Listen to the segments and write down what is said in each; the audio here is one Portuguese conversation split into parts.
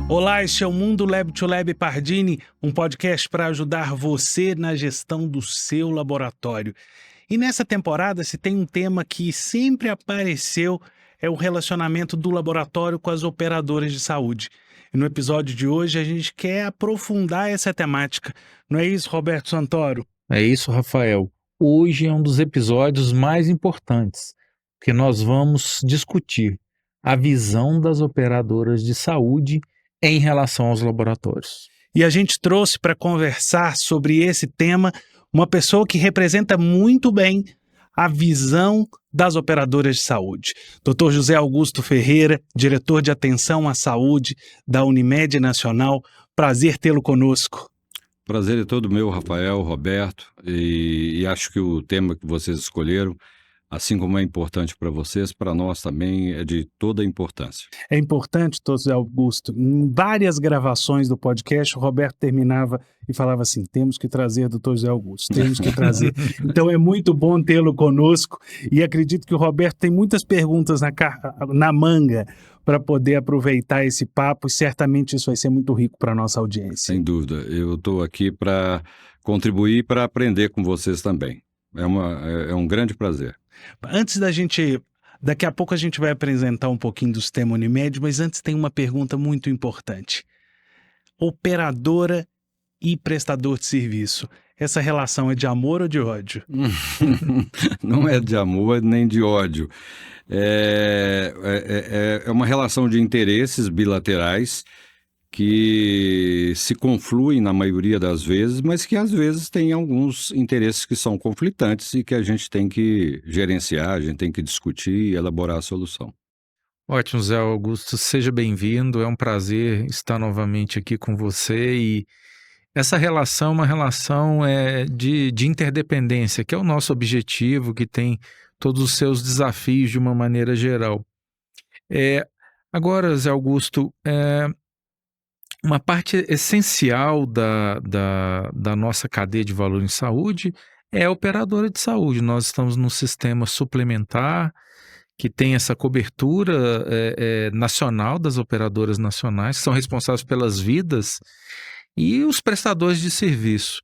Olá, este é o Mundo Lab to Lab Pardini, um podcast para ajudar você na gestão do seu laboratório. E nessa temporada, se tem um tema que sempre apareceu, é o relacionamento do laboratório com as operadoras de saúde. E no episódio de hoje a gente quer aprofundar essa temática. Não é isso, Roberto Santoro? É isso, Rafael. Hoje é um dos episódios mais importantes, porque nós vamos discutir a visão das operadoras de saúde em relação aos laboratórios. E a gente trouxe para conversar sobre esse tema uma pessoa que representa muito bem a visão das operadoras de saúde. Dr. José Augusto Ferreira, diretor de atenção à saúde da Unimed Nacional. Prazer tê-lo conosco. Prazer é todo meu, Rafael, Roberto, e acho que o tema que vocês escolheram, assim como é importante para vocês, para nós também é de toda a importância. É importante, José Augusto, em várias gravações do podcast, o Roberto terminava e falava assim, temos que trazer Dr. José Augusto, temos que trazer. Então é muito bom tê-lo conosco e acredito que o Roberto tem muitas perguntas na manga para poder aproveitar esse papo e certamente isso vai ser muito rico para a nossa audiência. Sem dúvida, eu estou aqui para contribuir e para aprender com vocês também. É um grande prazer. Antes da gente... Daqui a pouco a gente vai apresentar um pouquinho do sistema Unimed, mas antes tem uma pergunta muito importante. Operadora e prestador de serviço, essa relação é de amor ou de ódio? Não é de amor nem de ódio. É uma relação de interesses bilaterais que se confluem na maioria das vezes, mas que às vezes tem alguns interesses que são conflitantes e que a gente tem que gerenciar, a gente tem que discutir e elaborar a solução. Ótimo, Zé Augusto, seja bem-vindo, é um prazer estar novamente aqui com você e essa relação é uma relação de interdependência, que é o nosso objetivo, que tem todos os seus desafios de uma maneira geral. Agora, Zé Augusto, uma parte essencial da nossa cadeia de valor em saúde é a operadora de saúde. Nós estamos num sistema suplementar que tem essa cobertura nacional das operadoras nacionais, que são responsáveis pelas vidas, e os prestadores de serviço.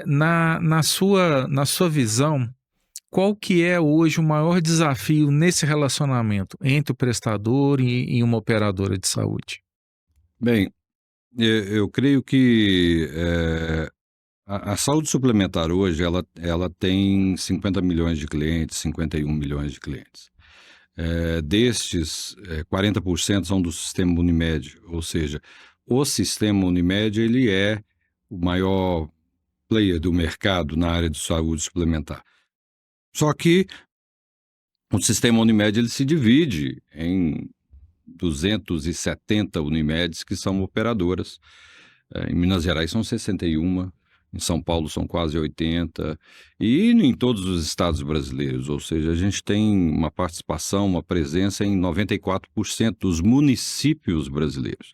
Na sua visão, qual que é hoje o maior desafio nesse relacionamento entre o prestador e uma operadora de saúde? Bem, eu creio que a saúde suplementar hoje ela tem 50 milhões de clientes, 51 milhões de clientes. Destes, 40% são do sistema Unimed, ou seja, o sistema Unimed ele é o maior player do mercado na área de saúde suplementar. Só que o sistema Unimed ele se divide em 270 Unimeds que são operadoras. Em Minas Gerais são 61, em São Paulo são quase 80 e em todos os estados brasileiros, ou seja, a gente tem uma participação, uma presença em 94% dos municípios brasileiros.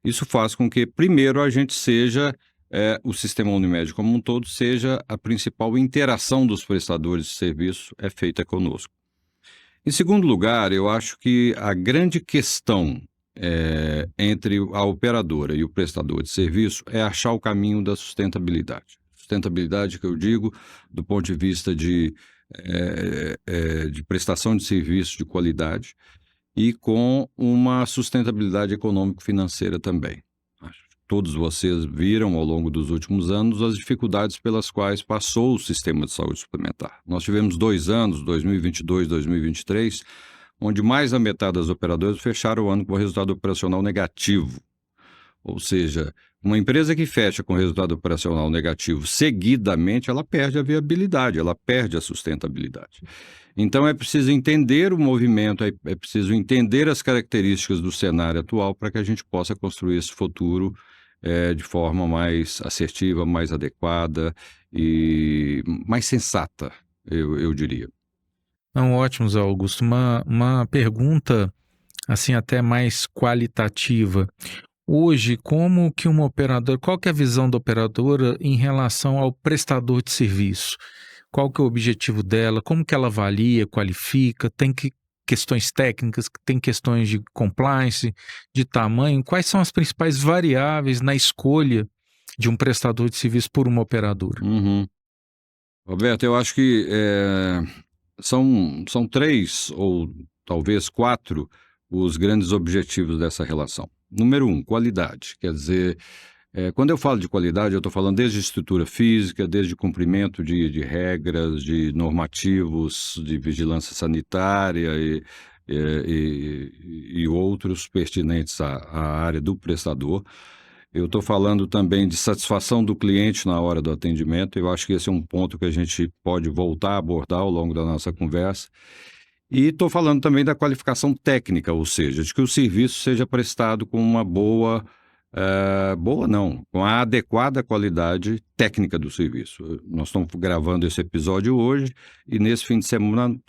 Isso faz com que, primeiro, a gente seja, o sistema Unimed como um todo, seja a principal interação dos prestadores de serviço é feita conosco. Em segundo lugar, eu acho que a grande questão entre a operadora e o prestador de serviço é achar o caminho da sustentabilidade. Sustentabilidade que eu digo do ponto de vista de prestação de serviço de qualidade e com uma sustentabilidade econômico-financeira também. Todos vocês viram ao longo dos últimos anos as dificuldades pelas quais passou o sistema de saúde suplementar. Nós tivemos 2 anos, 2022 e 2023, onde mais da metade das operadoras fecharam o ano com resultado operacional negativo. Ou seja, uma empresa que fecha com resultado operacional negativo seguidamente, ela perde a viabilidade, ela perde a sustentabilidade. Então é preciso entender o movimento, é preciso entender as características do cenário atual para que a gente possa construir esse futuro de forma mais assertiva, mais adequada e mais sensata, eu diria. Não, ótimo, Zé Augusto. Uma pergunta assim até mais qualitativa. Hoje, como que uma operadora, qual que é a visão da operadora em relação ao prestador de serviço? Qual que é o objetivo dela? Como que ela avalia, qualifica? Tem que questões técnicas, tem questões de compliance, de tamanho. Quais são as principais variáveis na escolha de um prestador de serviço por uma operadora? Uhum. Roberto, eu acho que são 3 ou talvez 4 os grandes objetivos dessa relação. Número 1, qualidade. Quer dizer, quando eu falo de qualidade, eu estou falando desde estrutura física, desde cumprimento de regras, de normativos, de vigilância sanitária e outros pertinentes à área do prestador. Eu estou falando também de satisfação do cliente na hora do atendimento. Eu acho que esse é um ponto que a gente pode voltar a abordar ao longo da nossa conversa. E estou falando também da qualificação técnica, ou seja, de que o serviço seja prestado com uma com a adequada qualidade técnica do serviço. Nós estamos gravando esse episódio hoje e nesse fim de semana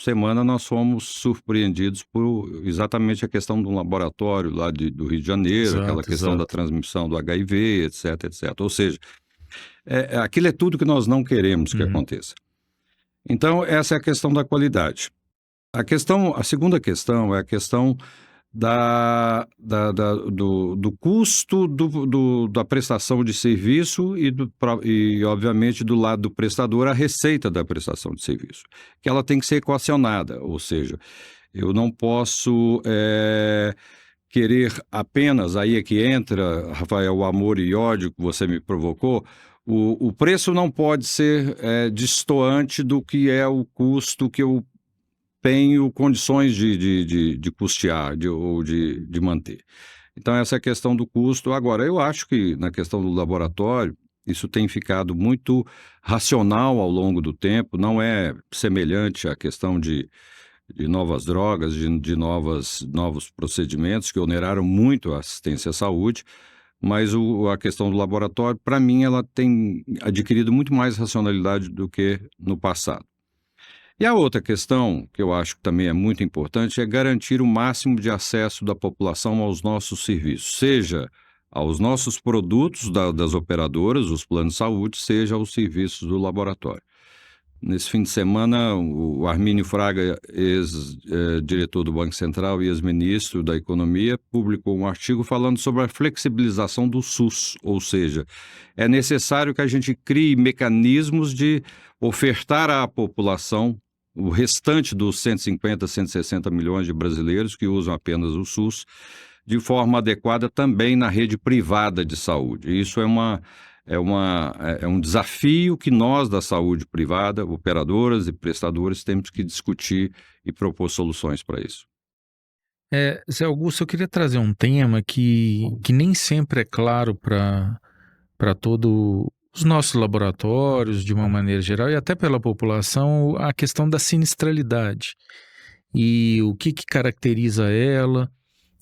nós fomos surpreendidos por exatamente a questão de um laboratório lá do Rio de Janeiro, aquela questão da transmissão do HIV, etc, etc. Ou seja, aquilo é tudo que nós não queremos que aconteça. Então, essa é a questão da qualidade. A segunda questão é a questão do custo da prestação de serviço e, obviamente, do lado do prestador, a receita da prestação de serviço, que ela tem que ser equacionada, ou seja, eu não posso querer apenas, aí é que entra, Rafael, o amor e ódio que você me provocou. O preço não pode ser destoante do que é o custo que eu tenho condições de custear ou de manter. Então, essa é a questão do custo. Agora, eu acho que na questão do laboratório, isso tem ficado muito racional ao longo do tempo, não é semelhante à questão de novas drogas, de novos procedimentos que oneraram muito a assistência à saúde, mas a questão do laboratório, para mim, ela tem adquirido muito mais racionalidade do que no passado. E a outra questão, que eu acho que também é muito importante, é garantir o máximo de acesso da população aos nossos serviços, seja aos nossos produtos das operadoras, os planos de saúde, seja aos serviços do laboratório. Nesse fim de semana, o Armínio Fraga, ex-diretor do Banco Central e ex-ministro da Economia, publicou um artigo falando sobre a flexibilização do SUS, ou seja, é necessário que a gente crie mecanismos de ofertar à população o restante dos 150, 160 milhões de brasileiros que usam apenas o SUS, de forma adequada também na rede privada de saúde. Isso é um desafio que nós da saúde privada, operadoras e prestadores, temos que discutir e propor soluções para isso. Zé Augusto, eu queria trazer um tema que nem sempre é claro para todos os nossos laboratórios, de uma maneira geral, e até pela população, a questão da sinistralidade. E o que caracteriza ela?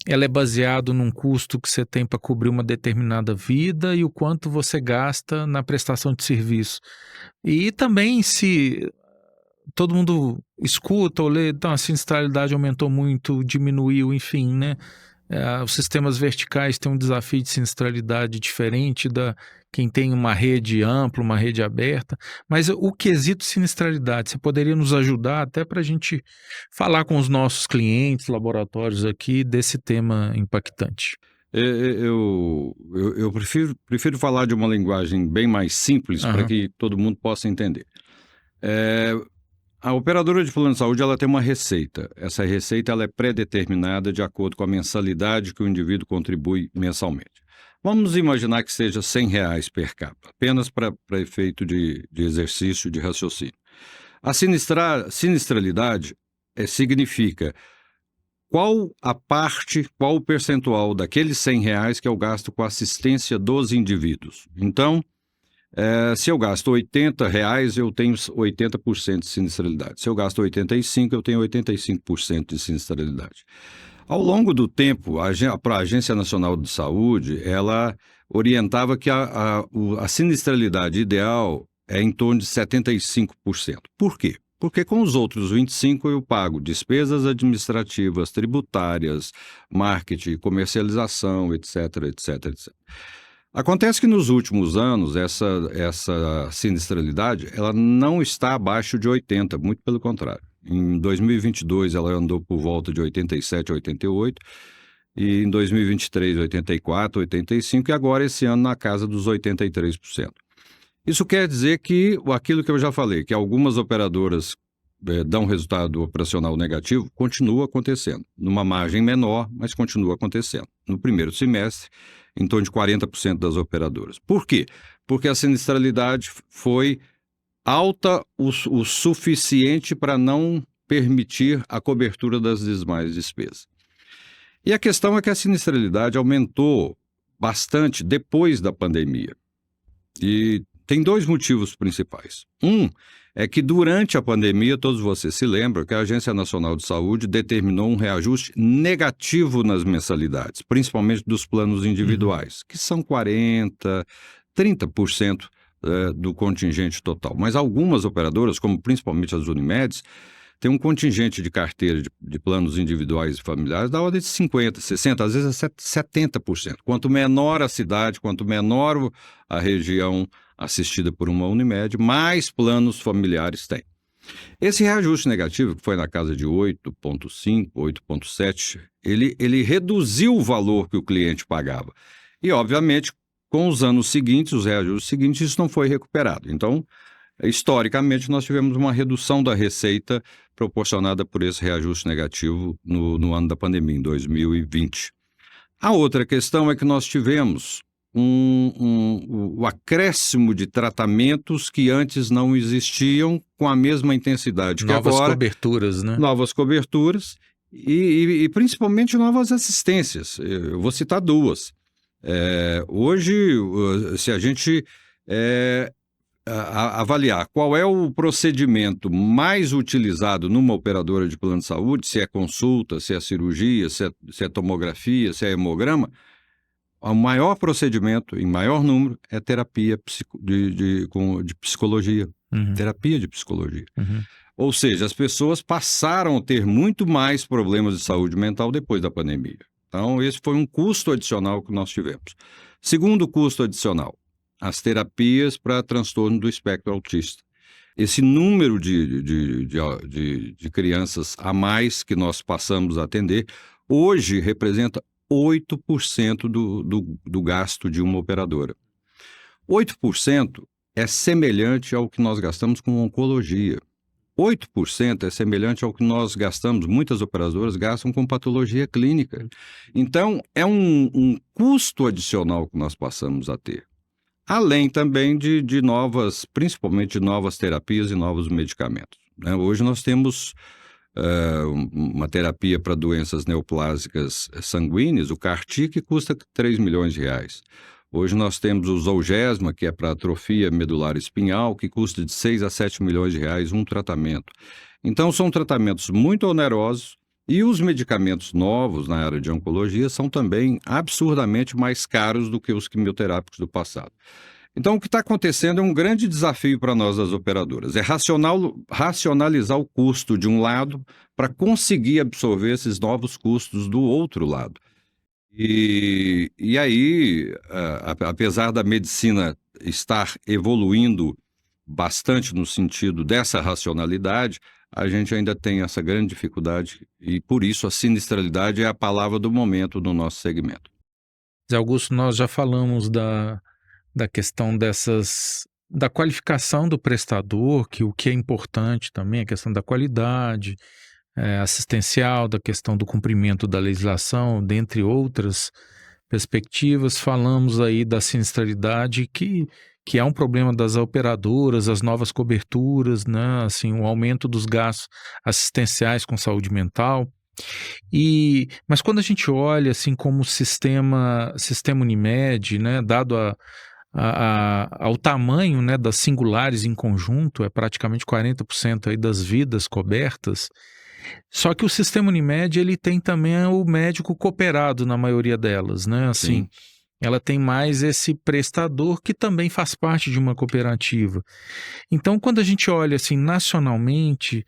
Ela é baseada num custo que você tem para cobrir uma determinada vida e o quanto você gasta na prestação de serviço. E também se todo mundo escuta ou lê, então a sinistralidade aumentou muito, diminuiu, enfim, né? Os sistemas verticais têm um desafio de sinistralidade diferente da quem tem uma rede ampla, uma rede aberta, mas o quesito sinistralidade, você poderia nos ajudar até para a gente falar com os nossos clientes, laboratórios aqui, desse tema impactante? Eu prefiro falar de uma linguagem bem mais simples para que todo mundo possa entender. A operadora de plano de saúde ela tem uma receita. Essa receita ela é pré-determinada de acordo com a mensalidade que o indivíduo contribui mensalmente. Vamos imaginar que seja R$100 per capita, apenas para efeito de exercício de raciocínio. A sinistralidade significa qual o percentual daqueles R$100 que eu gasto com a assistência dos indivíduos. Então, se eu gasto R$80, eu tenho 80% de sinistralidade. Se eu gasto 85, eu tenho 85% de sinistralidade. Ao longo do tempo, a Agência Nacional de Saúde, ela orientava que a sinistralidade ideal é em torno de 75%. Por quê? Porque com os outros 25% eu pago despesas administrativas, tributárias, marketing, comercialização, etc, etc, etc. Acontece que nos últimos anos, essa sinistralidade ela não está abaixo de 80%, muito pelo contrário. Em 2022 ela andou por volta de 87, 88, e em 2023 84, 85 e agora esse ano na casa dos 83%. Isso quer dizer que aquilo que eu já falei, que algumas operadoras dão resultado operacional negativo, continua acontecendo, numa margem menor, mas continua acontecendo. No primeiro semestre, em torno de 40% das operadoras. Por quê? Porque a sinistralidade foi alta o suficiente para não permitir a cobertura das demais despesas. E a questão é que a sinistralidade aumentou bastante depois da pandemia. E tem dois motivos principais. Um é que durante a pandemia, todos vocês se lembram que a Agência Nacional de Saúde determinou um reajuste negativo nas mensalidades, principalmente dos planos individuais, que são 40%, 30% do contingente total. Mas algumas operadoras, como principalmente as Unimedes, têm um contingente de carteira de planos individuais e familiares da ordem de 50%, 60%, às vezes 70%. Quanto menor a cidade, quanto menor a região assistida por uma Unimed, mais planos familiares tem. Esse reajuste negativo, que foi na casa de 8,5%, 8,7%, ele reduziu o valor que o cliente pagava. E, obviamente, com os anos seguintes, os reajustes seguintes, isso não foi recuperado. Então, historicamente, nós tivemos uma redução da receita proporcionada por esse reajuste negativo no ano da pandemia, em 2020. A outra questão é que nós tivemos o acréscimo de tratamentos que antes não existiam com a mesma intensidade que agora. Novas coberturas, né? Novas coberturas e principalmente novas assistências. Eu vou citar duas. Hoje, se a gente avaliar qual é o procedimento mais utilizado numa operadora de plano de saúde, se é consulta, se é cirurgia, se é tomografia, se é hemograma, o maior procedimento, em maior número, é terapia de psicologia. Uhum. Terapia de psicologia. Uhum. Ou seja, as pessoas passaram a ter muito mais problemas de saúde mental depois da pandemia. Então, esse foi um custo adicional que nós tivemos. Segundo custo adicional, as terapias para transtorno do espectro autista. Esse número de crianças a mais que nós passamos a atender, hoje representa 8% do gasto de uma operadora. 8% é semelhante ao que nós gastamos com oncologia. 8% é semelhante ao que nós gastamos, muitas operadoras gastam com patologia clínica. Então, é um custo adicional que nós passamos a ter. Além também de novas, principalmente de novas terapias e novos medicamentos. Né? Hoje nós temos uma terapia para doenças neoplásicas sanguíneas, o CAR-T, que custa R$3 milhões. Hoje nós temos o Zolgensma, que é para atrofia medular espinhal, que custa de 6 a 7 milhões de reais um tratamento. Então são tratamentos muito onerosos e os medicamentos novos na área de oncologia são também absurdamente mais caros do que os quimioterápicos do passado. Então, o que está acontecendo é um grande desafio para nós, as operadoras. É racionalizar o custo de um lado para conseguir absorver esses novos custos do outro lado. E aí, apesar da medicina estar evoluindo bastante no sentido dessa racionalidade, a gente ainda tem essa grande dificuldade e, por isso, a sinistralidade é a palavra do momento no nosso segmento. Zé Augusto, nós já falamos da questão da qualificação do prestador, que o que é importante também, a questão da qualidade assistencial, da questão do cumprimento da legislação, dentre outras perspectivas. Falamos aí da sinistralidade, que é um problema das operadoras, as novas coberturas, né? Assim, o aumento dos gastos assistenciais com saúde mental. Mas quando a gente olha assim como sistema Unimed, né, dado ao tamanho, né, das singulares em conjunto, é praticamente 40% aí das vidas cobertas. Só que o sistema Unimed, ele tem também o médico cooperado na maioria delas, né? Assim, ela tem mais esse prestador que também faz parte de uma cooperativa. Então, quando a gente olha assim nacionalmente,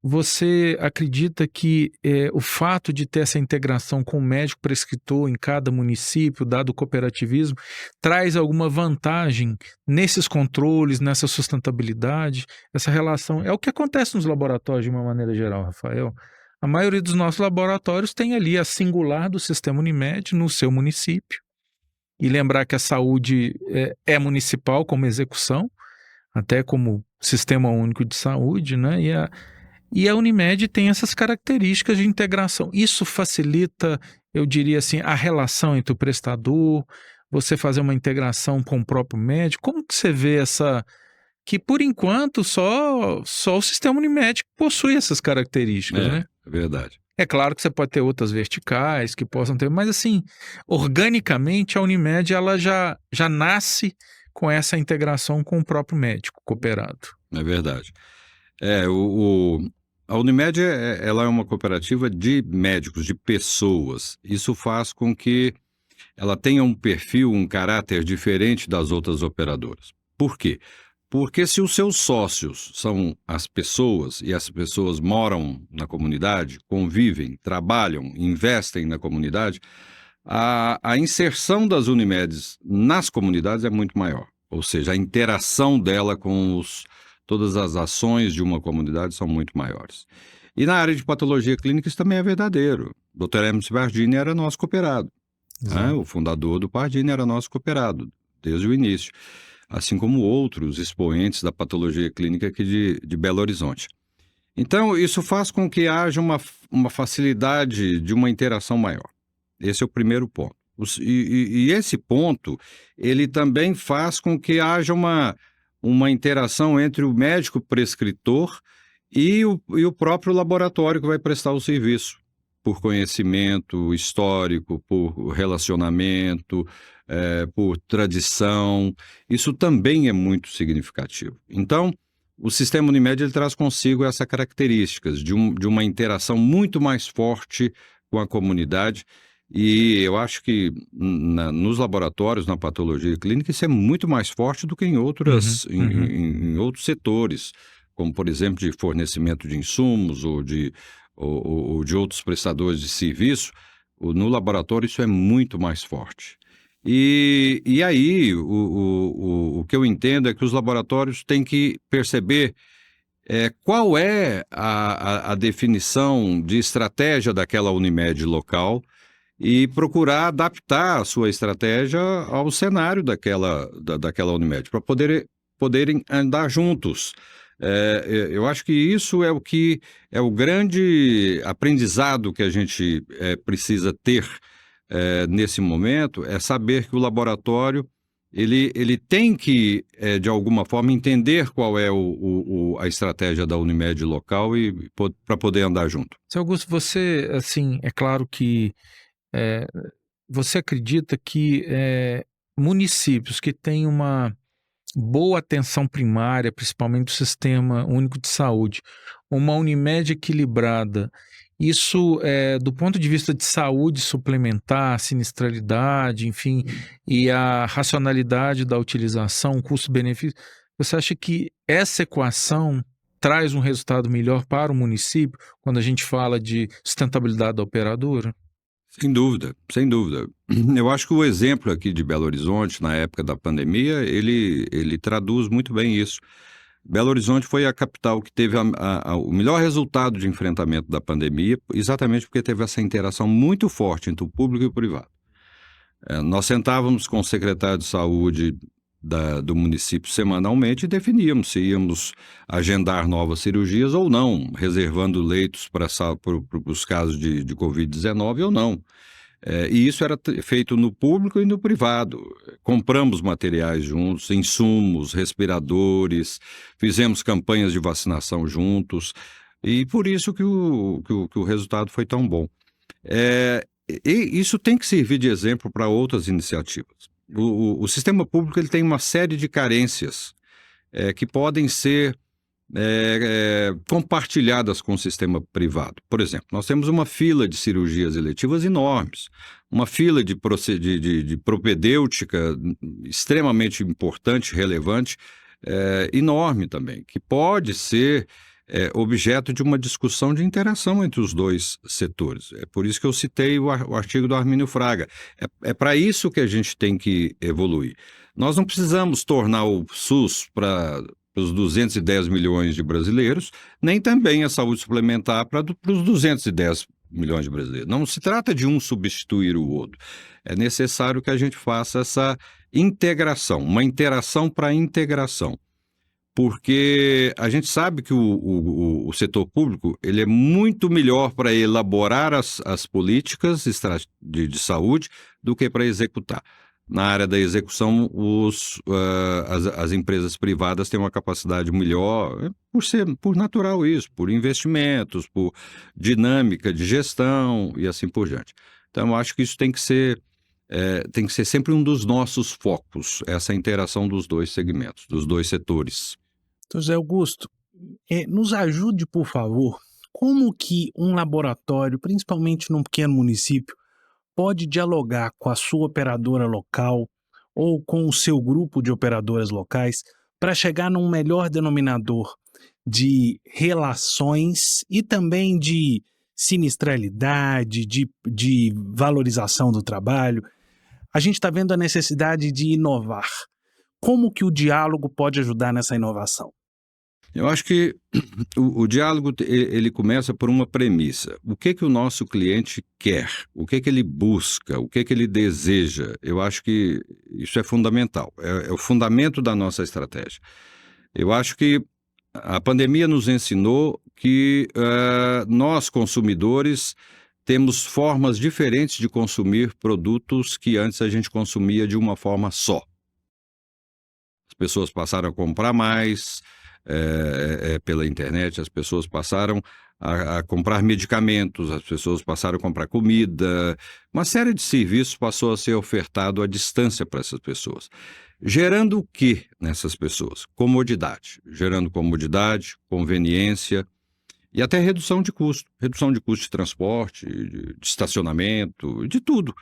você acredita que o fato de ter essa integração com o médico prescritor em cada município, dado o cooperativismo, traz alguma vantagem nesses controles, nessa sustentabilidade, essa relação? É o que acontece nos laboratórios de uma maneira geral, Rafael. A maioria dos nossos laboratórios tem ali a singular do Sistema Unimed no seu município. E lembrar que a saúde é municipal como execução, até como Sistema Único de Saúde, né? E a Unimed tem essas características de integração. Isso facilita, eu diria assim, a relação entre o prestador, você fazer uma integração com o próprio médico. Como que você vê que por enquanto só o Sistema Unimed possui essas características, né? É verdade. É claro que você pode ter outras verticais que possam ter, mas assim, organicamente a Unimed ela já nasce com essa integração com o próprio médico cooperado. É verdade. A Unimed ela é uma cooperativa de médicos, de pessoas. Isso faz com que ela tenha um perfil, um caráter diferente das outras operadoras. Por quê? Porque se os seus sócios são as pessoas, e as pessoas moram na comunidade, convivem, trabalham, investem na comunidade, a inserção das Unimedes nas comunidades é muito maior. Ou seja, a interação dela com todas as ações de uma comunidade são muito maiores. E na área de patologia clínica isso também é verdadeiro. O Dr. Hermes Pardini era nosso cooperado. Né? O fundador do Pardini era nosso cooperado, desde o início. Assim como outros expoentes da patologia clínica aqui de Belo Horizonte. Então, isso faz com que haja uma facilidade de uma interação maior. Esse é o primeiro ponto. E esse ponto, ele também faz com que haja uma interação entre o médico prescritor e o próprio laboratório que vai prestar o serviço, por conhecimento histórico, por relacionamento, por tradição. Isso também é muito significativo. Então, o Sistema Unimed ele traz consigo essas características de uma interação muito mais forte com a comunidade. E eu acho que nos laboratórios, na patologia clínica, isso é muito mais forte do que em outros setores, como, por exemplo, de fornecimento de insumos ou de outros prestadores de serviço. No laboratório isso é muito mais forte. E aí o que eu entendo é que os laboratórios têm que perceber qual é a definição de estratégia daquela Unimed local e procurar adaptar a sua estratégia ao cenário daquela Unimed, para poderem andar juntos. Eu acho que isso é o grande aprendizado que a gente precisa ter nesse momento, é saber que o laboratório ele tem que, de alguma forma, entender qual é a estratégia da Unimed local e para poder andar junto. Seu Augusto, você, assim, é claro que você acredita que municípios que têm uma boa atenção primária, principalmente do Sistema Único de Saúde, uma Unimed equilibrada, isso do ponto de vista de saúde suplementar, sinistralidade, enfim, e a racionalidade da utilização, custo-benefício, você acha que essa equação traz um resultado melhor para o município quando a gente fala de sustentabilidade da operadora? Sem dúvida, sem dúvida. Eu acho que o exemplo aqui de Belo Horizonte, na época da pandemia, ele traduz muito bem isso. Belo Horizonte foi a capital que teve o melhor resultado de enfrentamento da pandemia, exatamente porque teve essa interação muito forte entre o público e o privado. Nós sentávamos com o secretário de saúde do município semanalmente e definíamos se íamos agendar novas cirurgias ou não, reservando leitos para os casos de Covid-19 ou não. E isso era feito no público e no privado. Compramos materiais juntos, insumos, respiradores, fizemos campanhas de vacinação juntos, e por isso que o resultado foi tão bom. E isso tem que servir de exemplo para outras iniciativas. O sistema público ele tem uma série de carências que podem ser compartilhadas com o sistema privado. Por exemplo, nós temos uma fila de cirurgias eletivas enormes, uma fila de propedêutica extremamente importante, relevante, enorme também, que pode ser objeto de uma discussão de interação entre os dois setores. É por isso que eu citei o artigo do Armínio Fraga. É para isso que a gente tem que evoluir. Nós não precisamos tornar o SUS para os 210 milhões de brasileiros, nem também a saúde suplementar para os 210 milhões de brasileiros. Não se trata de um substituir o outro. É necessário que a gente faça essa integração, uma interação para integração. Porque a gente sabe que o setor público ele é muito melhor para elaborar as políticas de saúde do que para executar. Na área da execução, as empresas privadas têm uma capacidade melhor, por natural isso, por investimentos, por dinâmica de gestão e assim por diante. Então, eu acho que isso tem que ser sempre um dos nossos focos, essa interação dos dois segmentos, dos dois setores. Então, José Augusto, nos ajude, por favor, como que um laboratório, principalmente num pequeno município, pode dialogar com a sua operadora local ou com o seu grupo de operadoras locais para chegar num melhor denominador de relações e também de sinistralidade, de valorização do trabalho. A gente está vendo a necessidade de inovar. Como que o diálogo pode ajudar nessa inovação? Eu acho que o diálogo ele começa por uma premissa. O que o nosso cliente quer? O que ele busca? O que ele deseja? Eu acho que isso é fundamental. É o fundamento da nossa estratégia. Eu acho que a pandemia nos ensinou que nós, consumidores, temos formas diferentes de consumir produtos que antes a gente consumia de uma forma só. As pessoas passaram a comprar mais pela internet, as pessoas passaram a comprar medicamentos, as pessoas passaram a comprar comida, uma série de serviços passou a ser ofertado à distância para essas pessoas. Gerando o que nessas pessoas? Comodidade. Gerando comodidade, conveniência e até redução de custo. Redução de custo de transporte, de estacionamento, de tudo.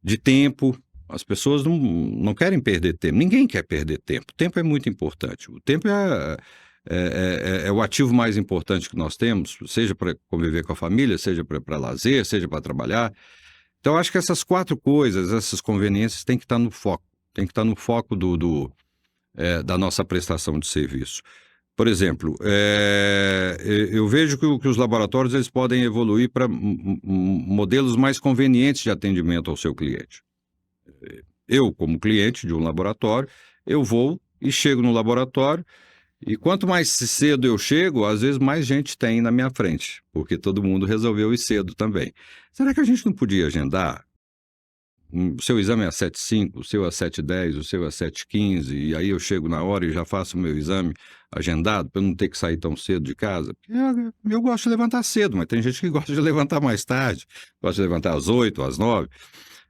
De tempo. As pessoas não querem perder tempo. Ninguém quer perder tempo. O tempo é muito importante. O tempo é o ativo mais importante que nós temos, seja para conviver com a família, seja para lazer, seja para trabalhar. Então, acho que essas 4 coisas, essas conveniências têm que estar no foco. Tem que estar no foco da nossa prestação de serviço. Por exemplo, eu vejo que os laboratórios eles podem evoluir para modelos mais convenientes de atendimento ao seu cliente. Eu, como cliente de um laboratório, eu vou e chego no laboratório e quanto mais cedo eu chego, às vezes mais gente tem na minha frente, porque todo mundo resolveu ir cedo também. Será que a gente não podia agendar? O seu exame é às 7h05, o seu é às 7h10, o seu é às 7h15, e aí eu chego na hora e já faço o meu exame agendado para eu não ter que sair tão cedo de casa. Eu gosto de levantar cedo, mas tem gente que gosta de levantar mais tarde, gosta de levantar às 8, às 9.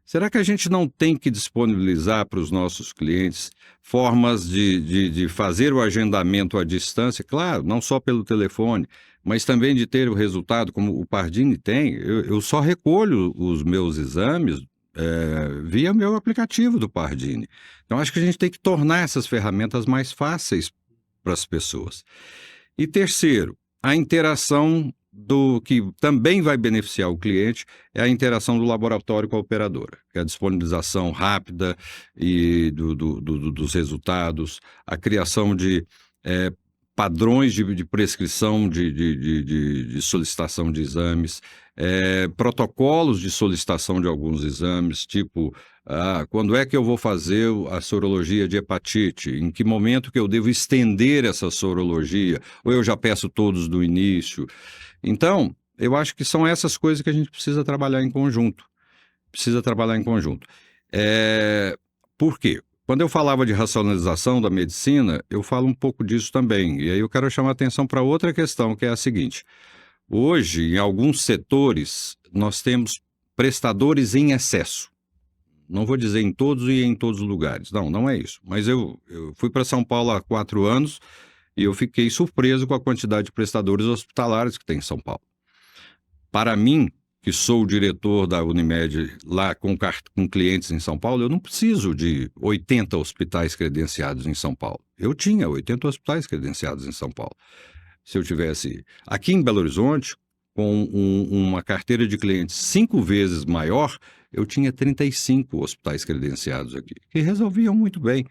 Será que a gente não tem que disponibilizar para os nossos clientes formas de fazer o agendamento à distância? Claro, não só pelo telefone, mas também de ter o resultado, como o Pardini tem. Eu só recolho os meus exames via meu aplicativo do Pardini. Então, acho que a gente tem que tornar essas ferramentas mais fáceis para as pessoas. E terceiro, a interação que também vai beneficiar o cliente é a interação do laboratório com a operadora, que é a disponibilização rápida dos resultados, a criação de padrões de prescrição, de solicitação de exames, protocolos de solicitação de alguns exames, tipo, quando é que eu vou fazer a sorologia de hepatite? Em que momento que eu devo estender essa sorologia? Ou eu já peço todos do início? Então, eu acho que são essas coisas que a gente precisa trabalhar em conjunto. Por quê? Quando eu falava de racionalização da medicina, eu falo um pouco disso também. E aí eu quero chamar a atenção para outra questão, que é a seguinte. Hoje, em alguns setores, nós temos prestadores em excesso. Não vou dizer em todos e em todos os lugares. Não é isso. Mas eu fui para São Paulo há 4 anos e eu fiquei surpreso com a quantidade de prestadores hospitalares que tem em São Paulo. Para mim, que sou o diretor da Unimed lá com clientes em São Paulo, eu não preciso de 80 hospitais credenciados em São Paulo. Eu tinha 80 hospitais credenciados em São Paulo. se eu tivesse aqui em Belo Horizonte, com uma carteira de clientes 5 vezes maior, eu tinha 35 hospitais credenciados aqui, que resolviam muito bem.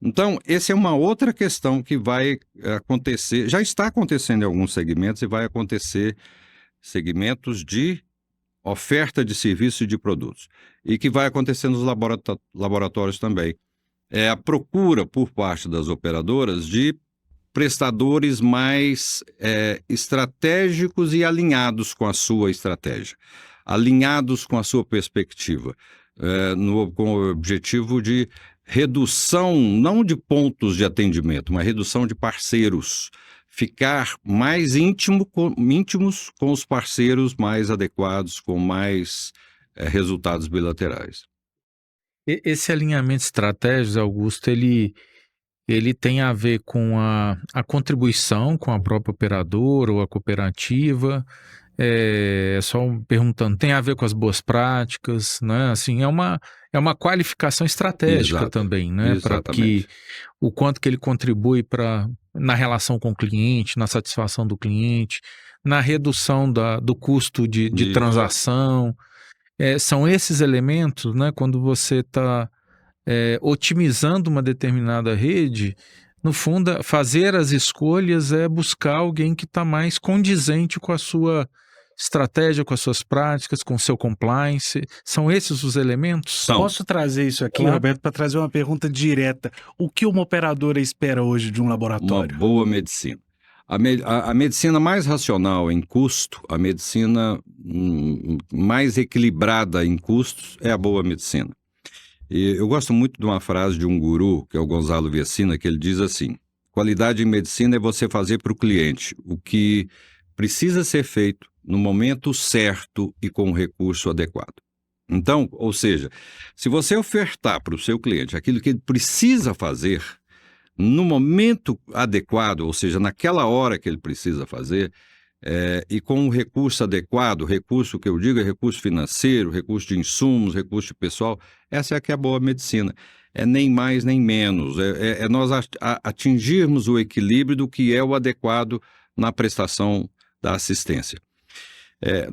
Então, essa é uma outra questão que vai acontecer, já está acontecendo em alguns segmentos e vai acontecer segmentos de oferta de serviços e de produtos, e que vai acontecer nos laboratórios também. É a procura por parte das operadoras de prestadores mais estratégicos e alinhados com a sua estratégia, alinhados com a sua perspectiva, com o objetivo de redução, não de pontos de atendimento, mas redução de parceiros, ficar mais íntimos com os parceiros mais adequados, com mais resultados bilaterais. Esse alinhamento estratégico, Augusto, ele tem a ver com a contribuição com a própria operadora ou a cooperativa, só perguntando, tem a ver com as boas práticas, né? Assim, é uma qualificação estratégica. Exato. Também, né? Para que o quanto que ele contribui na relação com o cliente, na satisfação do cliente, na redução do custo de transação. São esses elementos, né? Quando você está otimizando uma determinada rede, no fundo, fazer as escolhas é buscar alguém que está mais condizente com a sua estratégia, com as suas práticas, com o seu compliance. São esses os elementos? Posso trazer isso aqui, claro, Roberto, para trazer uma pergunta direta. O que uma operadora espera hoje de um laboratório? Uma boa medicina. A medicina mais racional em custo, a medicina mais equilibrada em custos é a boa medicina. E eu gosto muito de uma frase de um guru, que é o Gonzalo Viecina, que ele diz assim: qualidade em medicina é você fazer para o cliente o que precisa ser feito no momento certo e com o recurso adequado. Então, ou seja, se você ofertar para o seu cliente aquilo que ele precisa fazer no momento adequado, ou seja, naquela hora que ele precisa fazer, e com o recurso adequado, recurso que eu digo é recurso financeiro, recurso de insumos, recurso de pessoal, essa é que é a boa medicina. É nem mais nem menos, é nós atingirmos o equilíbrio do que é o adequado na prestação da assistência.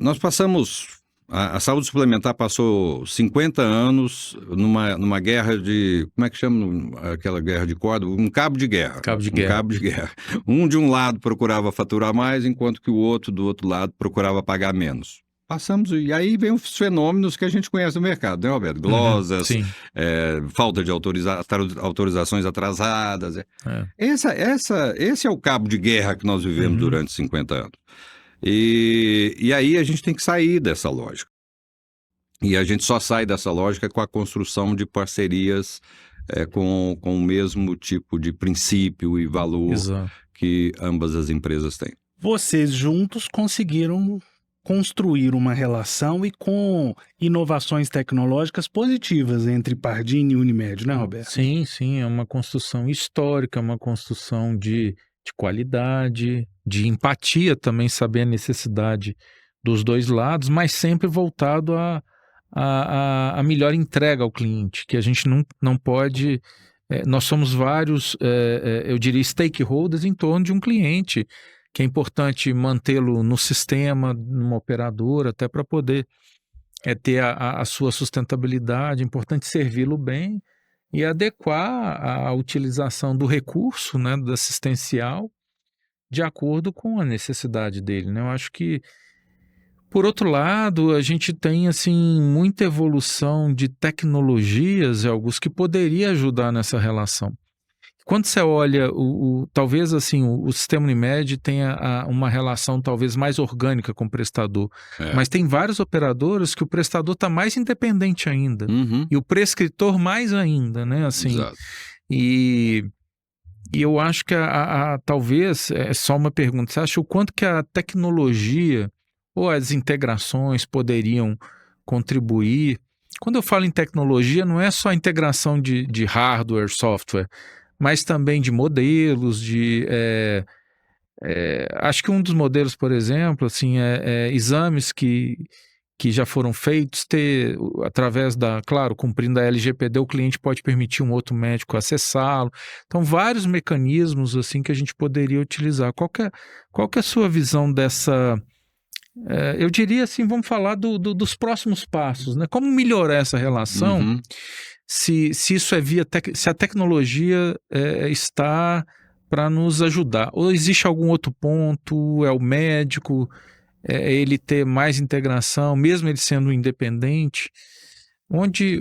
Nós passamos... A saúde suplementar passou 50 anos numa guerra de... Como é que chama aquela guerra de corda? Um cabo de guerra. Cabo de guerra. Um de um lado procurava faturar mais, enquanto que o outro do outro lado procurava pagar menos. Passamos, e aí vem os fenômenos que a gente conhece no mercado, né, Roberto? Glosas, falta de autorizações atrasadas. Esse é o cabo de guerra que nós vivemos durante 50 anos. E aí a gente tem que sair dessa lógica. E a gente só sai dessa lógica com a construção de parcerias com o mesmo tipo de princípio e valor que ambas as empresas têm. Vocês juntos conseguiram construir uma relação e com inovações tecnológicas positivas entre Pardini e Unimed, né, Roberto? Sim, é uma construção histórica, uma construção de qualidade, de empatia também, saber a necessidade dos dois lados, mas sempre voltado a melhor entrega ao cliente, que a gente não pode... nós somos vários, eu diria, stakeholders em torno de um cliente, que é importante mantê-lo no sistema, numa operadora, até para poder ter a sua sustentabilidade, é importante servi-lo bem e adequar a utilização do recurso, né, do assistencial, de acordo com a necessidade dele, né? Eu acho que, por outro lado, a gente tem assim muita evolução de tecnologias, Augusto, que poderia ajudar nessa relação. Quando você olha, talvez assim, o sistema Unimed tenha uma relação talvez mais orgânica com o prestador, mas tem várias operadoras que o prestador está mais independente ainda, e o prescritor mais ainda, né? Assim, e eu acho que talvez, é só uma pergunta, você acha o quanto que a tecnologia ou as integrações poderiam contribuir? Quando eu falo em tecnologia, não é só a integração de hardware, software, mas também de modelos, acho que um dos modelos, por exemplo, assim, exames que que já foram feitos, através claro, cumprindo a LGPD, o cliente pode permitir um outro médico acessá-lo. Então, vários mecanismos assim que a gente poderia utilizar. Qual que é a sua visão dessa... eu diria assim, vamos falar dos próximos passos, né? Como melhorar essa relação, Uhum. se isso se a tecnologia está para nos ajudar, ou existe algum outro ponto, é o médico, ele ter mais integração, mesmo ele sendo independente. Onde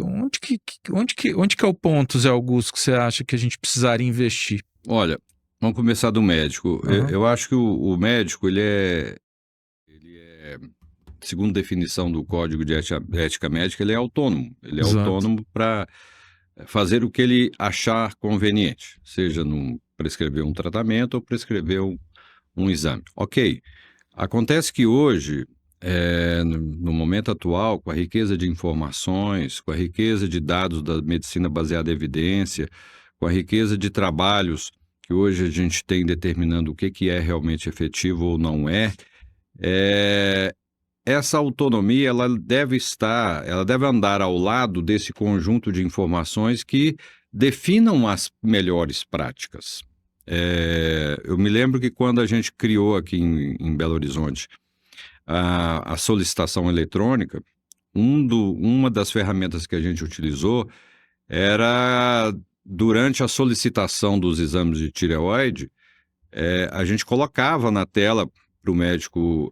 que é o ponto, Zé Augusto, que você acha que a gente precisaria investir? Olha, vamos começar do médico. Uhum. Eu acho que o médico, ele é, segundo definição do Código de Ética Médica, ele é autônomo. Ele é Exato. autônomo para fazer o que ele achar conveniente, seja prescrever um tratamento ou prescrever um exame. Ok. Acontece que hoje, no momento atual, com a riqueza de informações, com a riqueza de dados da medicina baseada em evidência, com a riqueza de trabalhos que hoje a gente tem determinando o que é realmente efetivo ou não essa autonomia ela deve andar ao lado desse conjunto de informações que definam as melhores práticas. Eu me lembro que quando a gente criou aqui em Belo Horizonte a solicitação eletrônica, uma das ferramentas que a gente utilizou era, durante a solicitação dos exames de tireoide, a gente colocava na tela para o médico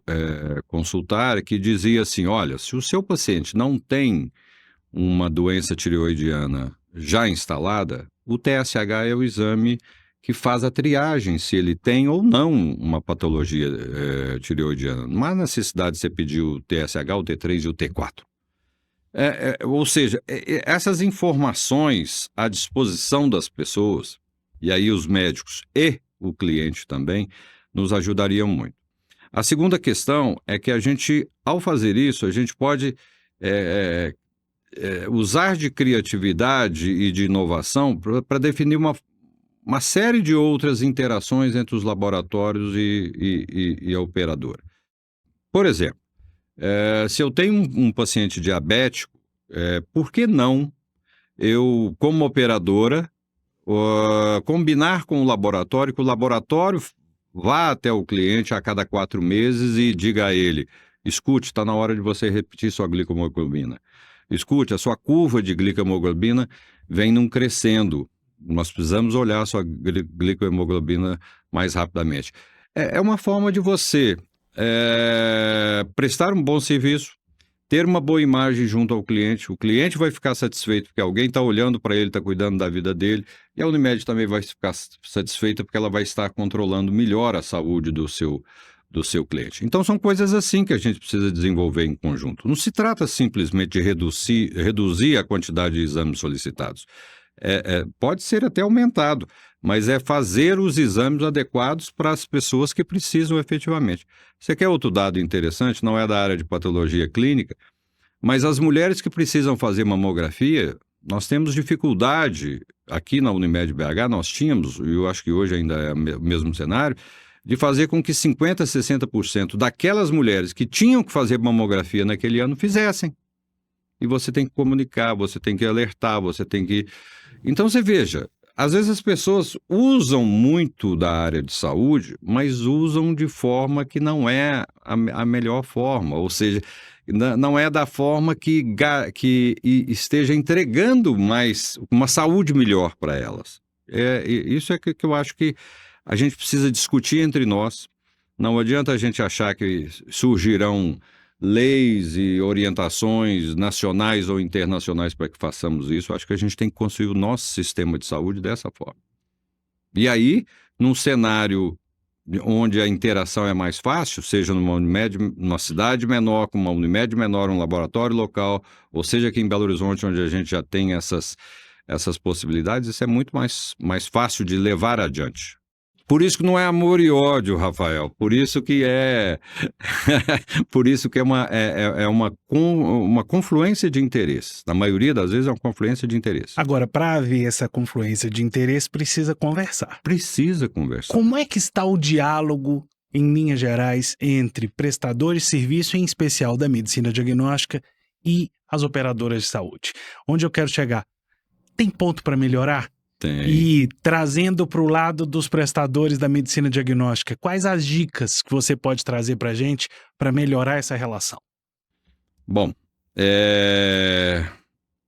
consultar, que dizia assim, olha, se o seu paciente não tem uma doença tireoidiana já instalada, o TSH é o exame que faz a triagem se ele tem ou não uma patologia tireoidiana. Não há necessidade de você pedir o TSH, o T3 e o T4. Ou seja, essas informações à disposição das pessoas, e aí os médicos e o cliente também, nos ajudariam muito. A segunda questão é que a gente, ao fazer isso, a gente pode usar de criatividade e de inovação para definir uma série de outras interações entre os laboratórios e a operadora. Por exemplo, se eu tenho um paciente diabético, por que não eu, como operadora, combinar com o laboratório, que o laboratório vá até o cliente a cada 4 meses e diga a ele, escute, está na hora de você repetir sua glicohemoglobina. Escute, a sua curva de glicohemoglobina vem num crescendo. Nós precisamos olhar a sua glicohemoglobina mais rapidamente. É uma forma de você prestar um bom serviço, ter uma boa imagem junto ao cliente. O cliente vai ficar satisfeito porque alguém está olhando para ele, está cuidando da vida dele. E a Unimed também vai ficar satisfeita porque ela vai estar controlando melhor a saúde do seu cliente. Então, são coisas assim que a gente precisa desenvolver em conjunto. Não se trata simplesmente de reduzir a quantidade de exames solicitados. Pode ser até aumentado, mas é fazer os exames adequados para as pessoas que precisam efetivamente. Você quer outro dado interessante? Não é da área de patologia clínica, mas as mulheres que precisam fazer mamografia, nós temos dificuldade, aqui na Unimed BH, nós tínhamos, e eu acho que hoje ainda é o mesmo cenário, de fazer com que 50% a 60% daquelas mulheres que tinham que fazer mamografia naquele ano fizessem. E você tem que comunicar, você tem que alertar, você tem que... Então, você veja, às vezes as pessoas usam muito da área de saúde, mas usam de forma que não é a melhor forma, ou seja, não é da forma que esteja entregando mais uma saúde melhor para elas. Isso é que eu acho que a gente precisa discutir entre nós. Não adianta a gente achar que surgirão leis e orientações nacionais ou internacionais para que façamos isso. Acho que a gente tem que construir o nosso sistema de saúde dessa forma. E aí, num cenário onde a interação é mais fácil, seja numa cidade menor, com uma Unimed menor, um laboratório local, ou seja aqui em Belo Horizonte, onde a gente já tem essas possibilidades, isso é muito mais fácil de levar adiante. Por isso que não é amor e ódio, Rafael. Por isso que uma confluência de interesses. Na maioria das vezes é uma confluência de interesses. Agora, para haver essa confluência de interesse, precisa conversar. Precisa conversar. Como é que está o diálogo em linhas gerais, entre prestadores de serviço, em especial da medicina diagnóstica, e as operadoras de saúde? Onde eu quero chegar? Tem ponto para melhorar? Tem. E trazendo para o lado dos prestadores da medicina diagnóstica, quais as dicas que você pode trazer para a gente para melhorar essa relação? Bom,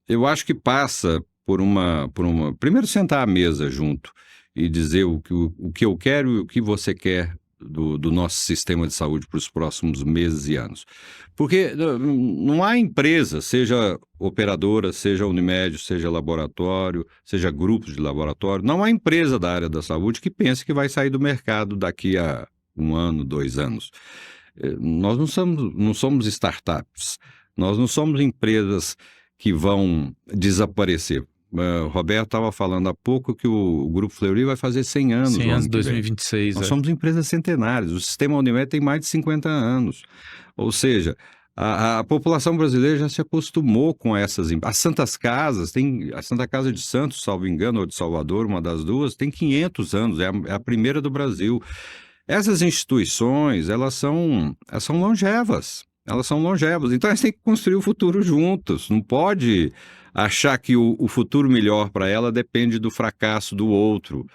eu acho que passa por uma... Primeiro, sentar à mesa junto e dizer o que eu quero e o que você quer do nosso sistema de saúde para os próximos meses e anos. Porque não há empresa, seja operadora, seja Unimed, seja laboratório, seja grupos de laboratório, não há empresa da área da saúde que pense que vai sair do mercado daqui a 1 ano, 2 anos. Nós não somos startups, nós não somos empresas que vão desaparecer. O Roberto estava falando há pouco que o Grupo Fleury vai fazer 100 anos. 100 anos, 2026. Nós somos empresas centenárias. O sistema Unimed tem mais de 50 anos. Ou seja, a população brasileira já se acostumou com essas... As Santas Casas, tem a Santa Casa de Santos, salvo engano, ou de Salvador, uma das duas, tem 500 anos, é a primeira do Brasil. Essas instituições, elas são longevas. Elas são longevas. Então, a gente tem que construir o futuro juntos. Não pode achar que o futuro melhor para ela depende do fracasso do outro.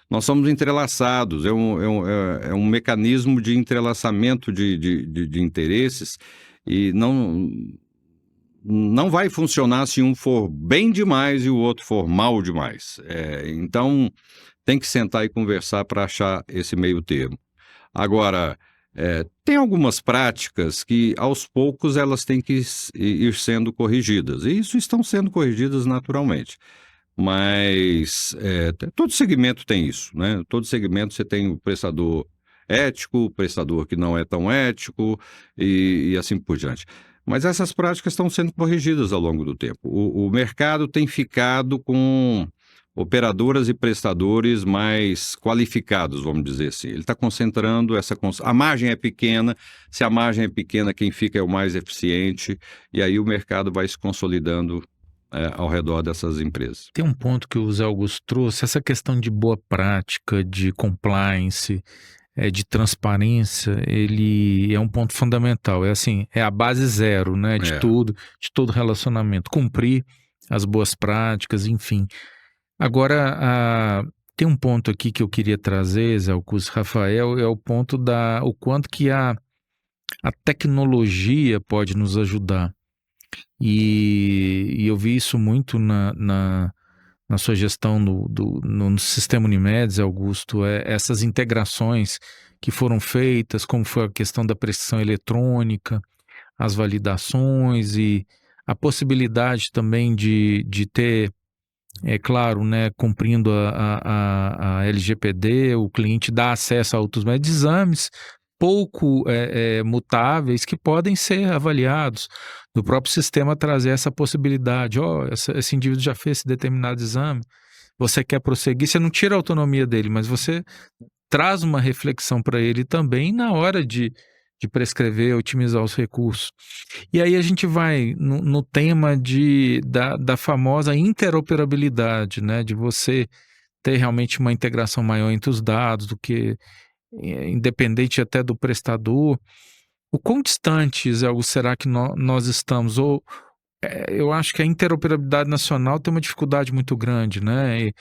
Nós somos entrelaçados, é um mecanismo de entrelaçamento de interesses e não vai funcionar se um for bem demais e o outro for mal demais. Então, tem que sentar e conversar para achar esse meio termo. Agora, tem algumas práticas que, aos poucos, elas têm que ir sendo corrigidas. E isso estão sendo corrigidas naturalmente. Mas todo segmento tem isso, né? Todo segmento você tem o prestador ético, o prestador que não é tão ético e assim por diante. Mas essas práticas estão sendo corrigidas ao longo do tempo. O mercado tem ficado com operadoras e prestadores mais qualificados, vamos dizer assim. Ele está concentrando a margem é pequena, se a margem é pequena, quem fica é o mais eficiente, e aí o mercado vai se consolidando ao redor dessas empresas. Tem um ponto que o Zé Augusto trouxe, essa questão de boa prática, de compliance, de transparência, ele é um ponto fundamental. É a base zero, né, de tudo, de todo relacionamento. Cumprir as boas práticas, enfim. Agora, tem um ponto aqui que eu queria trazer, Zé Augusto, Rafael, é o ponto o quanto que a tecnologia pode nos ajudar. E eu vi isso muito na sua gestão no sistema Unimed, Zé Augusto, essas integrações que foram feitas, como foi a questão da prescrição eletrônica, as validações e a possibilidade também de ter, claro, né, cumprindo a LGPD, o cliente dá acesso a outros métodos de exames pouco mutáveis que podem ser avaliados, do próprio sistema trazer essa possibilidade. Esse indivíduo já fez esse determinado exame, você quer prosseguir, você não tira a autonomia dele, mas você traz uma reflexão para ele também na hora de prescrever, otimizar os recursos. E aí a gente vai no tema da famosa interoperabilidade, né, de você ter realmente uma integração maior entre os dados, do que independente até do prestador. O quão distantes será que nós estamos? Eu acho que a interoperabilidade nacional tem uma dificuldade muito grande, né?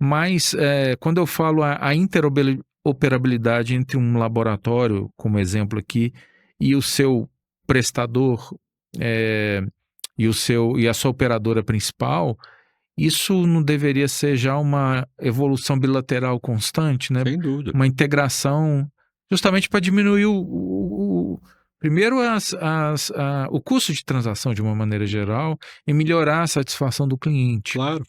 Mas quando eu falo a interoperabilidade entre um laboratório, como exemplo aqui, e o seu prestador e a sua operadora principal, isso não deveria ser já uma evolução bilateral constante, né? Sem dúvida. Uma integração justamente para diminuir primeiro o custo de transação de uma maneira geral e melhorar a satisfação do cliente. Claro,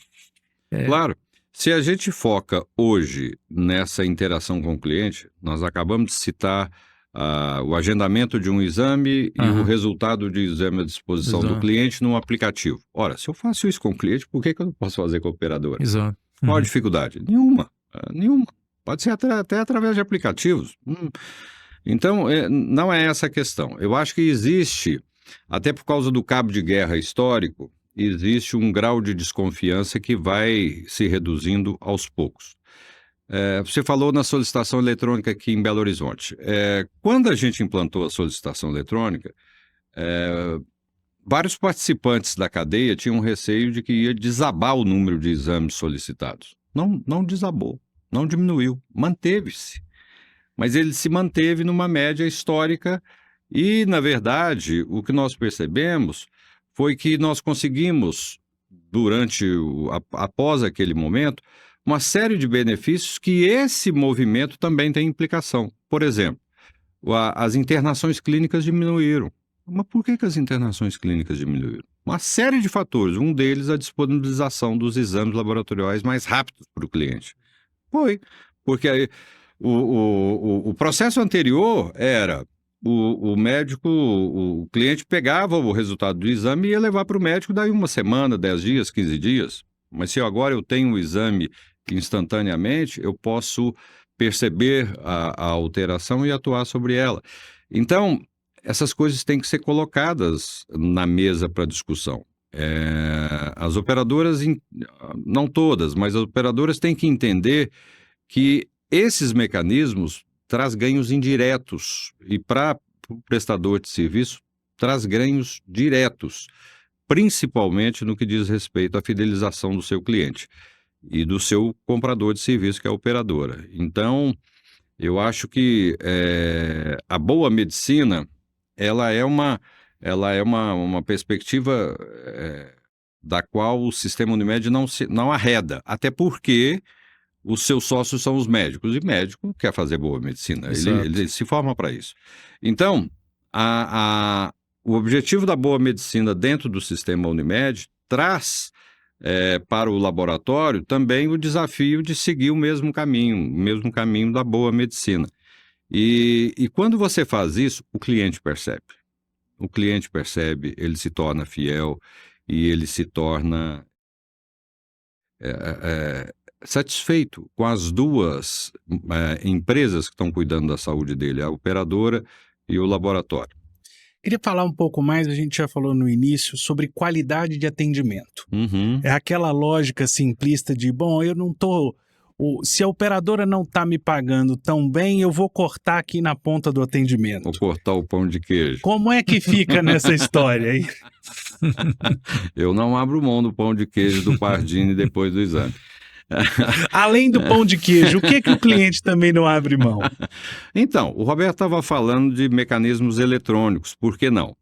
claro. Se a gente foca hoje nessa interação com o cliente, nós acabamos de citar o agendamento de um exame e o resultado de exame à disposição do cliente num aplicativo. Ora, se eu faço isso com o cliente, por que eu não posso fazer com a operadora? Exato. Qual a dificuldade? Nenhuma. Pode ser até através de aplicativos. Então, não é essa a questão. Eu acho que existe, até por causa do cabo de guerra histórico, existe um grau de desconfiança que vai se reduzindo aos poucos. Você falou na solicitação eletrônica aqui em Belo Horizonte. Quando a gente implantou a solicitação eletrônica, vários participantes da cadeia tinham receio de que ia desabar o número de exames solicitados. Não desabou, não diminuiu, manteve-se. Mas ele se manteve numa média histórica e, na verdade, o que nós percebemos foi que nós conseguimos, após aquele momento, uma série de benefícios que esse movimento também tem implicação. Por exemplo, as internações clínicas diminuíram. Mas por que as internações clínicas diminuíram? Uma série de fatores. Um deles, a disponibilização dos exames laboratoriais mais rápidos para o cliente. Foi, porque aí, o processo anterior era o médico, o cliente pegava o resultado do exame e ia levar para o médico daí uma semana, 10 dias, 15 dias. Mas se agora eu tenho o exame instantaneamente, eu posso perceber a alteração e atuar sobre ela. Então, essas coisas têm que ser colocadas na mesa para discussão. As operadoras, não todas, mas as operadoras têm que entender que esses mecanismos traz ganhos indiretos e para o prestador de serviço traz ganhos diretos, principalmente no que diz respeito à fidelização do seu cliente e do seu comprador de serviço, que é a operadora. Então, eu acho que a boa medicina, ela é uma perspectiva da qual o sistema Unimed não arreda, até porque os seus sócios são os médicos, e médico quer fazer boa medicina, ele se forma para isso. Então, o objetivo da boa medicina dentro do sistema Unimed traz para o laboratório também o desafio de seguir o mesmo caminho da boa medicina. E quando você faz isso, o cliente percebe. O cliente percebe, ele se torna fiel e ele se torna satisfeito com as duas empresas que estão cuidando da saúde dele, a operadora e o laboratório. Queria falar um pouco mais, a gente já falou no início, sobre qualidade de atendimento. Uhum. É aquela lógica simplista de, eu não tô... Se a operadora não está me pagando tão bem, eu vou cortar aqui na ponta do atendimento. Vou cortar o pão de queijo. Como é que fica nessa história aí? Eu não abro mão do pão de queijo do Pardini depois do exame. Além do pão de queijo, o que o cliente também não abre mão? Então, o Roberto estava falando de mecanismos eletrônicos, por que não?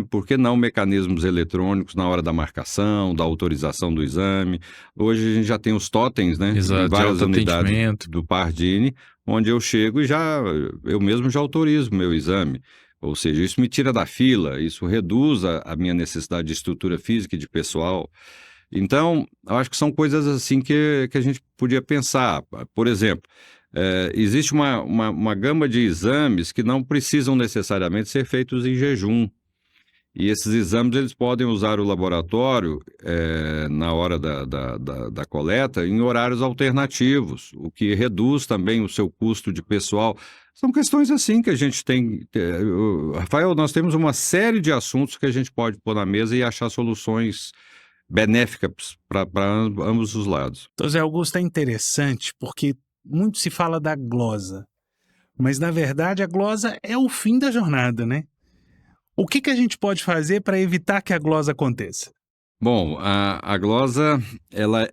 Por que não mecanismos eletrônicos na hora da marcação, da autorização do exame? Hoje a gente já tem os totens, Exato, em várias unidades do Pardini, onde eu chego e eu mesmo já autorizo o meu exame. Ou seja, isso me tira da fila, isso reduz a minha necessidade de estrutura física e de pessoal. Então, eu acho que são coisas assim que a gente podia pensar. Por exemplo, existe uma gama de exames que não precisam necessariamente ser feitos em jejum. E esses exames eles podem usar o laboratório na hora da coleta em horários alternativos, o que reduz também o seu custo de pessoal. São questões assim que a gente tem... Rafael, nós temos uma série de assuntos que a gente pode pôr na mesa e achar soluções benéficas para ambos os lados. Então, Zé Augusto, é interessante porque muito se fala da glosa, mas na verdade a glosa é o fim da jornada, né? O que a gente pode fazer para evitar que a glosa aconteça? Bom, a glosa ela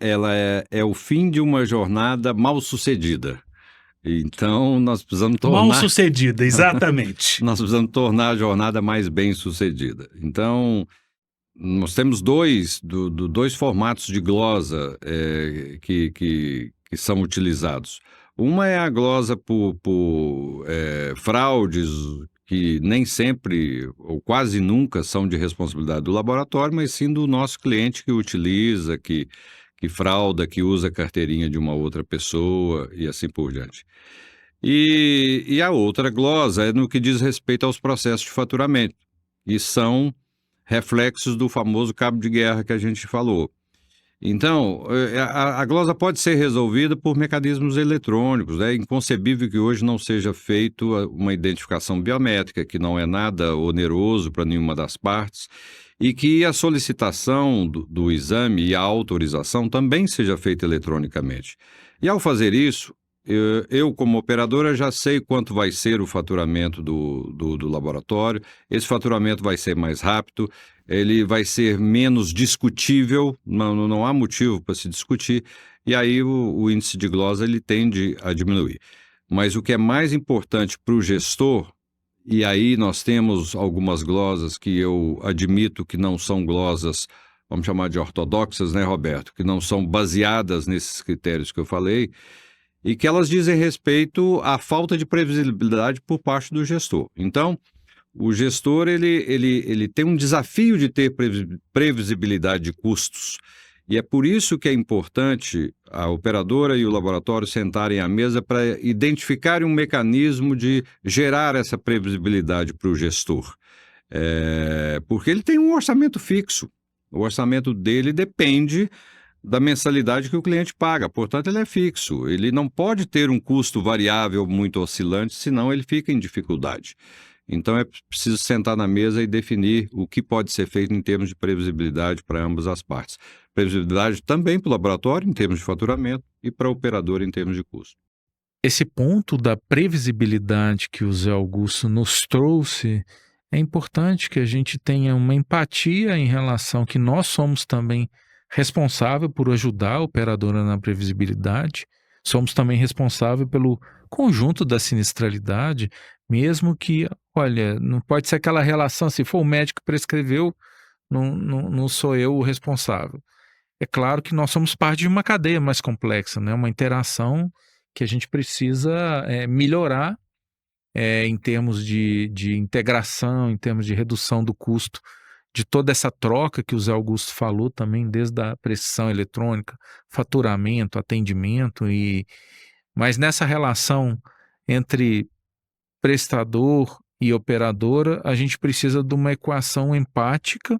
é o fim de uma jornada mal sucedida. Então, nós precisamos tornar... Mal sucedida, exatamente. Nós precisamos tornar a jornada mais bem sucedida. Então, nós temos dois formatos de glosa que são utilizados. Uma é a glosa por fraudes que nem sempre ou quase nunca são de responsabilidade do laboratório, mas sim do nosso cliente que utiliza, que frauda, que usa a carteirinha de uma outra pessoa e assim por diante. E a outra glosa é no que diz respeito aos processos de faturamento, e são reflexos do famoso cabo de guerra que a gente falou. Então, a glosa pode ser resolvida por mecanismos eletrônicos. É inconcebível que hoje não seja feita uma identificação biométrica, que não é nada oneroso para nenhuma das partes, e que a solicitação do exame e a autorização também seja feita eletronicamente. E ao fazer isso, eu, como operadora, já sei quanto vai ser o faturamento do laboratório. Esse faturamento vai ser mais rápido, ele vai ser menos discutível, não há motivo para se discutir, e aí o índice de glosa ele tende a diminuir. Mas o que é mais importante para o gestor, e aí nós temos algumas glosas que eu admito que não são glosas, vamos chamar de ortodoxas, né, Roberto? Que não são baseadas nesses critérios que eu falei, e que elas dizem respeito à falta de previsibilidade por parte do gestor. Então, o gestor ele tem um desafio de ter previsibilidade de custos. E é por isso que é importante a operadora e o laboratório sentarem à mesa para identificarem um mecanismo de gerar essa previsibilidade para o gestor. Porque ele tem um orçamento fixo. O orçamento dele depende da mensalidade que o cliente paga, portanto ele é fixo. Ele não pode ter um custo variável muito oscilante, senão ele fica em dificuldade. Então é preciso sentar na mesa e definir o que pode ser feito em termos de previsibilidade para ambas as partes. Previsibilidade também para o laboratório, em termos de faturamento, e para a operadora, em termos de custo. Esse ponto da previsibilidade que o Zé Augusto nos trouxe, é importante que a gente tenha uma empatia em relação que nós somos também responsáveis por ajudar a operadora na previsibilidade, somos também responsáveis pelo conjunto da sinistralidade, mesmo que, olha, não pode ser aquela relação, se for o médico que prescreveu, não sou eu o responsável. É claro que nós somos parte de uma cadeia mais complexa, né? Uma interação que a gente precisa melhorar em termos de integração, em termos de redução do custo de toda essa troca que o Zé Augusto falou também, desde a prestação eletrônica, faturamento, atendimento, mas nessa relação entre prestador e operadora, a gente precisa de uma equação empática,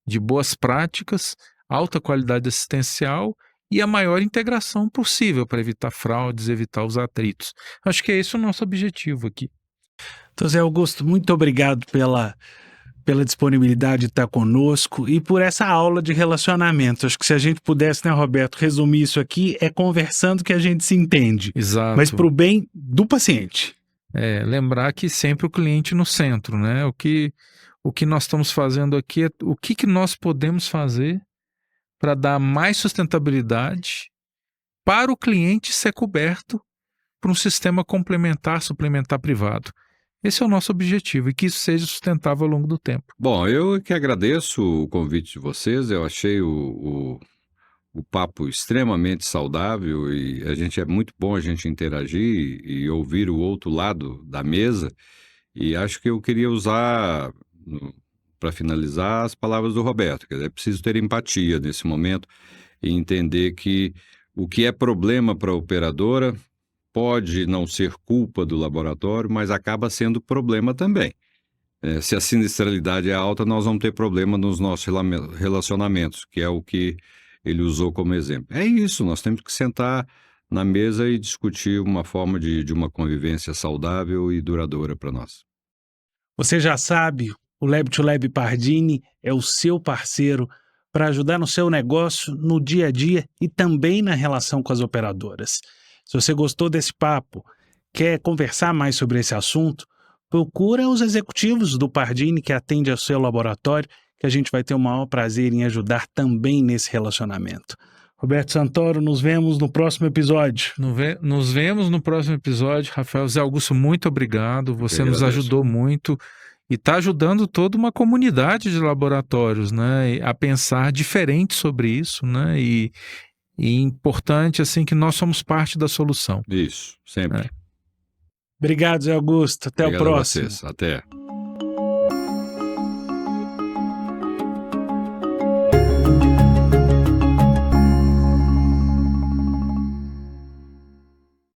de boas práticas, alta qualidade assistencial e a maior integração possível para evitar fraudes, evitar os atritos. Acho que é esse o nosso objetivo aqui. Então, Zé Augusto, muito obrigado pela disponibilidade de estar conosco e por essa aula de relacionamento. Acho que se a gente pudesse, né, Roberto, resumir isso aqui, é conversando que a gente se entende. Exato. Mas para o bem do paciente. Lembrar que sempre o cliente no centro, né? O que nós estamos fazendo aqui é o que nós podemos fazer para dar mais sustentabilidade para o cliente ser coberto por um sistema complementar, suplementar privado. Esse é o nosso objetivo e que isso seja sustentável ao longo do tempo. Bom, eu que agradeço o convite de vocês, eu achei o papo extremamente saudável e é muito bom a gente interagir e ouvir o outro lado da mesa, e acho que eu queria usar, para finalizar, as palavras do Roberto, que é preciso ter empatia nesse momento e entender que o que é problema para a operadora pode não ser culpa do laboratório, mas acaba sendo problema também. Se a sinistralidade é alta, nós vamos ter problema nos nossos relacionamentos, que é o que ele usou como exemplo. É isso, nós temos que sentar na mesa e discutir uma forma de uma convivência saudável e duradoura para nós. Você já sabe, o Lab2Lab Pardini é o seu parceiro para ajudar no seu negócio, no dia a dia e também na relação com as operadoras. Se você gostou desse papo, quer conversar mais sobre esse assunto, procura os executivos do Pardini que atende ao seu laboratório, que a gente vai ter o maior prazer em ajudar também nesse relacionamento. Roberto Santoro, nos vemos no próximo episódio. Nos vemos no próximo episódio. Rafael, Zé Augusto, muito obrigado. Você nos ajudou muito e está ajudando toda uma comunidade de laboratórios, né, a pensar diferente sobre isso, né, e importante assim que nós somos parte da solução. Isso, sempre. Obrigado, Zé Augusto. Até o próximo. Obrigado a vocês. Até.